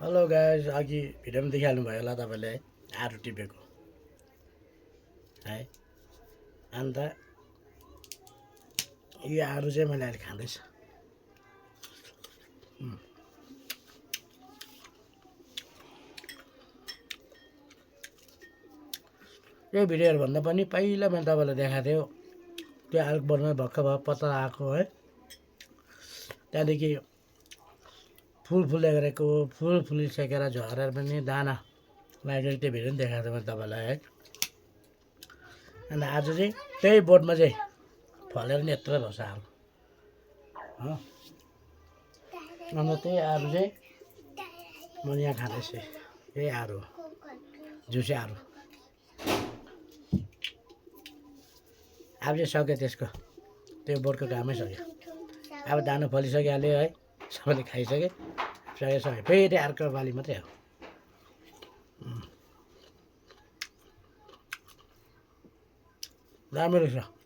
Hello guys, अघि भिडियोमा देखिहाल्नु भयो होला तपाईँले है, आरू टिपेको है। अन्त यो आरू चाहिँ मैले अहिले खाँदैछु। यो भिडियोहरूभन्दा पनि पहिला मैले तपाईँलाई देखाएको थियो त्यो आलु बनाउनु भर्खर पत्ता आएको है। त्यहाँदेखि फुल गरेको फुल फुलिसकेर झरेर पनि दाना लागेको त्यो भिडियो पनि देखाएको थिएँ मैले तपाईँलाई है। अन्त आज चाहिँ त्यही बोटमा चाहिँ फलेर नि यत्रो भएछ आलु हो। अन्त त्यही आलु चाहिँ म यहाँ खाँदैछु। यही आलु झुसे आलु अब चाहिँ सक्यो त्यसको त्यो बोटको कामै सक्यो। अब दाना फलिसकिहाल्यो है, सबैले खाइसके सक्यो। फेरि अर्को बाली मात्रै हो। राम्रो रहेछ।